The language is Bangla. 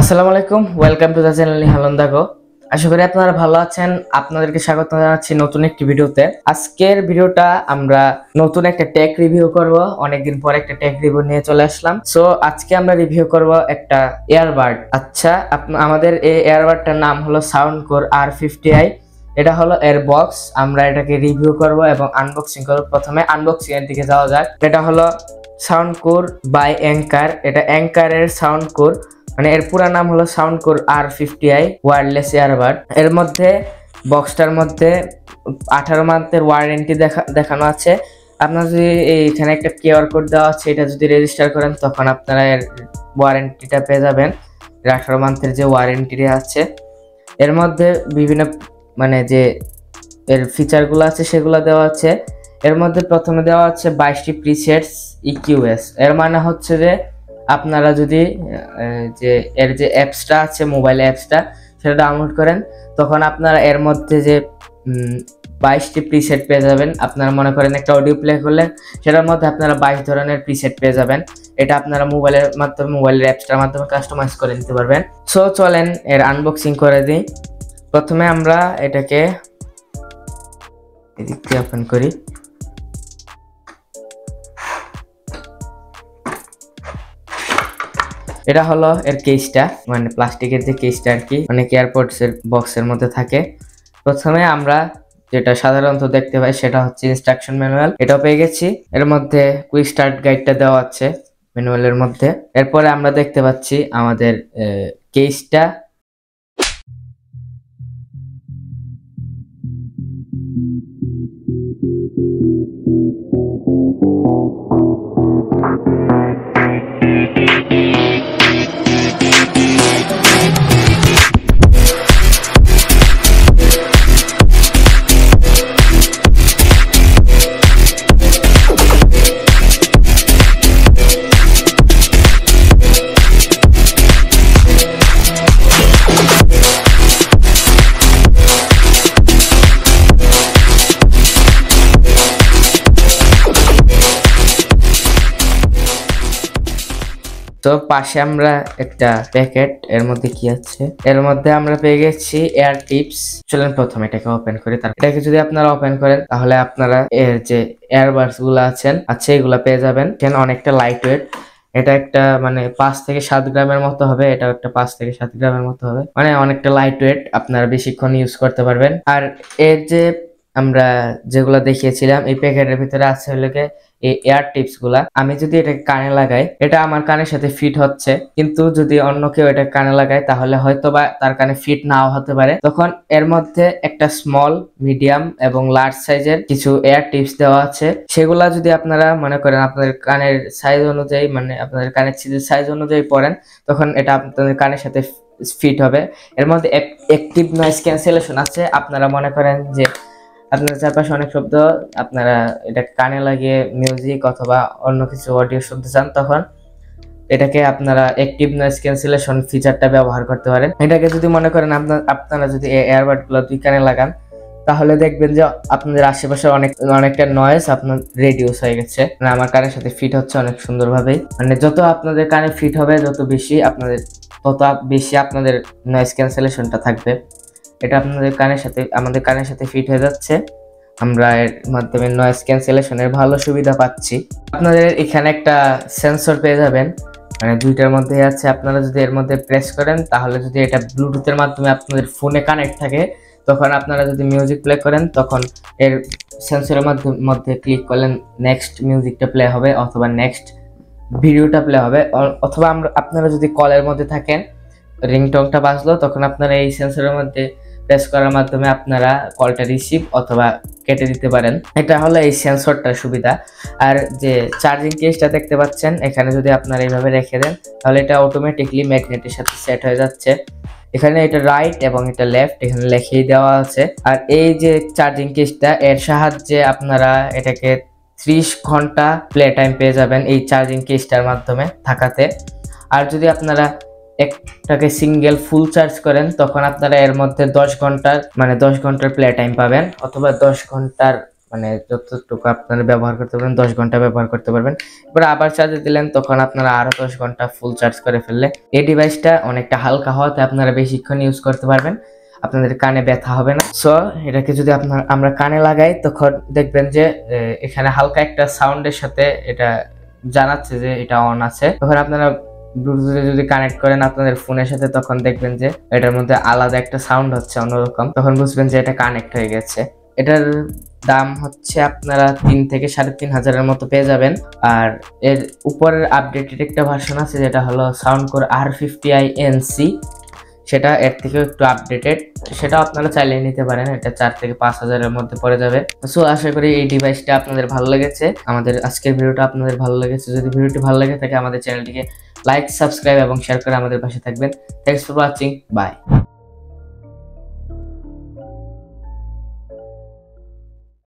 আসসালামু আলাইকুম, ওয়েলকাম টু দ্য চ্যানেল নিহালন দাগো। আশা করি আপনারা ভালো আছেন। আপনাদেরকে স্বাগত জানাচ্ছি নতুন একটি ভিডিওতে। আজকের ভিডিওটা আমরা নতুন একটা টেক রিভিউ করব। অনেকদিন পর একটা টেক রিভিউ নিয়ে চলে আসলাম। সো আজকে আমরা রিভিউ করব একটা ইয়ারবাড। আচ্ছা, আমাদের এই ইয়ারবাডটার নাম হলো সাউন্ডকোর R50i। এটা হলো এর বক্স। আমরা এটাকে রিভিউ করব এবং আনবক্সিং করব। প্রথমে আনবক্সিং এর দিকে যাওয়া যাক। এটা হলো সাউন্ডকোর বাই অ্যাঙ্কার। এটা অ্যাঙ্কারের সাউন্ডকোর, মানে এর পুরো নাম হলো সাউন্ডকোর R50i ওয়্যারলেস ইয়ারবাড। এর মধ্যে বক্সটার মধ্যে 18 মান্থের ওয়ারেন্টি দেখানো আছে। আপনার যদি এখানে একটা কিউআর কোড দেওয়া আছে, এটা যদি রেজিস্টার করেন তখন আপনারা এর ওয়ারেন্টিটা পেয়ে যাবেন। 18 মান্থের যে ওয়ারেন্টিটা আছে এর মধ্যে বিভিন্ন মানে যে এর ফিচারগুলো আছে সেগুলো দেওয়া আছে। এর মধ্যে প্রথমে দেওয়া আছে 22টি প্রিসেটস EQS। এর মানে হচ্ছে যে আপনারা যদি যে এর যে অ্যাপসটা আছে, মোবাইল অ্যাপসটা, সেটা ডাউনলোড করেন তখন আপনারা এর মধ্যে যে 22টি প্রিসেট পেয়ে যাবেন। আপনারা মনে করেন একটা অডিও প্লে করলেন, সেটার মধ্যে আপনারা 22 ধরনের প্রিসেট পেয়ে যাবেন। এটা আপনারা মোবাইলের মাধ্যমে, মোবাইলের অ্যাপসটার মাধ্যমে কাস্টমাইজ করে নিতে পারবেন। সো চলেন এর আনবক্সিং করে দিই। প্রথমে আমরা এটাকে এদিক দিয়ে ওপেন করি। এটা হলো এর কেসটা, মানে প্লাস্টিকের যে কেসটা আর কি, অনেক এয়ারপডস এর বক্সের মধ্যে থাকে। প্রথমে আমরা যেটা সাধারণত দেখতে পাই সেটা হচ্ছে ইনস্ট্রাকশন ম্যানুয়াল। এটাও পেয়ে গেছি। এর মধ্যে কুইক স্টার্ট গাইডটা দেওয়া আছে ম্যানুয়ালের মধ্যে। এরপরে আমরা দেখতে পাচ্ছি আমাদের কেসটা। তো পাশে আমরা একটা প্যাকেট, এর মধ্যে কি আছে, এর মধ্যে আমরা পেয়ে গেছি এয়ার টিপস। চলেন প্রথমে এটাকে ওপেন করি। তারপর এটাকে যদি আপনারা ওপেন করেন তাহলে আপনারা এর যে এয়ারবাডস গুলো আছে এগুলা পেয়ে যাবেন। এখানে অনেকটা লাইট ওয়েট। এটা একটা মানে 5 থেকে 7 গ্রামের মতো হবে। এটা একটা 5 থেকে 7 গ্রামের মতো হবে, মানে অনেকটা লাইট ওয়েট। আপনারা বেশিক্ষণ ইউজ করতে পারবেন। আর এর যে আমরা যেগুলো দেখিয়েছিলাম, এই প্যাকেটের ভিতরে আছে হলো এই এয়ার টিপস গুলা। আমি যদি এটা কানে লাগাই, এটা আমার কানের সাথে ফিট হচ্ছে, কিন্তু যদি অন্য কেউ এটা কানে লাগায় তাহলে হয়তো বা তার কানে ফিট নাও হতে পারে। তখন এর মধ্যে একটা স্মল, মিডিয়াম এবং লার্জ সাইজের কিছু এয়ার টিপস দেওয়া আছে। সেগুলা যদি আপনারা মনে করেন আপনাদের কানের সাইজ অনুযায়ী, মানে আপনাদের কানের ছিদ্রের সাইজ অনুযায়ী পরেন, তখন এটা আপনাদের কানের সাথে ফিট হবে। এর মধ্যে অ্যাক্টিভ নয়েজ ক্যান্সেলেশন আছে। আপনারা মনে করেন যে আপনার চারপাশে অনেক শব্দ, আপনারা এটা কানে লাগিয়ে মিউজিক অথবা অন্য কিছু অডিও শুনতে চান, তখন এটাকে আপনারা অ্যাক্টিভ নয়েজ ক্যান্সেলেশন ফিচারটা ব্যবহার করতে পারেন। এটাকে যদি মনে করেন আপনারা যদি এয়ারবাড গুলো দুই কানে লাগান, তাহলে দেখবেন যে আপনাদের আশেপাশে অনেকটা নয়েজ আপনার রেডিউস হয়ে গেছে। মানে আমার কানের সাথে ফিট হচ্ছে অনেক সুন্দরভাবে। মানে যত আপনাদের কানে ফিট হবে তত বেশি আপনাদের নয়েজ ক্যান্সেলেশনটা থাকবে। এটা আপনাদের কানের সাথে, আমাদের কানের সাথে ফিট হয়ে যাচ্ছে। আমরা এর মাধ্যমে নয়েজ ক্যান্সেলেশনের ভালো সুবিধা পাচ্ছি। আপনাদের এখানে একটা সেন্সর পেয়ে যাবেন, মানে দুইটার মধ্যে আছে। আপনারা যদি এর মধ্যে প্রেস করেন, তাহলে যদি এটা ব্লুটুথের মাধ্যমে আপনাদের ফোনে কানেক্ট থাকে, তখন আপনারা যদি মিউজিক প্লে করেন তখন এর সেন্সরের মধ্যে ক্লিক করলেন নেক্সট মিউজিকটা প্লে হবে অথবা নেক্সট ভিডিওটা প্লে হবে। অথবা আপনারা যদি কলের মধ্যে থাকেন, রিংটোনটা বাজলো, তখন আপনারা এই সেন্সরের মধ্যে প্রেস করার মাধ্যমে আপনারা কলটা রিসিভ অথবা কেটে দিতে পারেন। এটা হলো এই সেন্সরটার সুবিধা। আর যে চার্জিং কেসটা দেখতে পাচ্ছেন, এখানে যদি আপনারা এইভাবে রেখে দেন তাহলে এটা অটোমেটিকলি ম্যাগনেটের সাথে সেট হয়ে যাচ্ছে। এখানে এটা রাইট এবং এটা লেফট এখানে লিখেই দেওয়া আছে। আর এই যে চার্জিং কেসটা, এর সাহায্যে আপনারা এটাকে 30 ঘন্টা প্লে টাইম পেয়ে যাবেন এই চার্জিং কেসটার মাধ্যমে থাকাতে। আর যদি আপনারা একটাকে সিঙ্গেল ফুল চার্জ করেন তখন আপনারা এর মধ্যে 10 ঘন্টার প্লে টাইম পাবেন, অথবা 10 ঘন্টার মানে যতটুকু আপনারা ব্যবহার করতে পারবেন 10 ঘন্টা ব্যবহার করতে পারবেন। এবার আবার চার্জে দিলেন তখন আপনারা আরো 10 ঘন্টা ফুল চার্জ করে ফেললে এই ডিভাইসটা অনেকটা হালকা হওয়াতে আপনারা বেশিক্ষণ ইউজ করতে পারবেন, আপনাদের কানে ব্যথা হবে না। সো এটাকে যদি আমরা কানে লাগাই তখন দেখবেন যে এখানে হালকা একটা সাউন্ডের সাথে এটা জানাচ্ছে যে এটা অন আছে। তখন আপনারা ব্লুটুথে যদি কানেক্ট করেন আপনাদের ফোনের সাথে তখন দেখবেন যে এটার মধ্যে আলাদা একটা সাউন্ড হচ্ছে অন্যরকম, তখন বুঝবেন যে এটা কানেক্ট হয়ে গেছে। এটার দাম হচ্ছে আপনারা 3 থেকে 3,500 মতো পেয়ে যাবেন। আর এর উপরের আপডেটেড একটা ভার্সন আছে যেটা হলো সাউন্ডকোর R50i NC, সেটা এর থেকেও একটু আপডেটেড, সেটা আপনারা চাইলে নিতে পারেন। এটা 4 থেকে 5,000 মধ্যে পড়ে যাবে। সো আশা করি এই ডিভাইসটা আপনাদের ভালো লেগেছে, আমাদের আজকের ভিডিওটা আপনাদের ভালো লেগেছে। যদি ভিডিওটি ভালো লেগে থাকে আমাদের চ্যানেলটিকে লাইক, সাবস্ক্রাইব এবং শেয়ার করে আমাদের পাশে থাকবেন। Thanks for watching, by.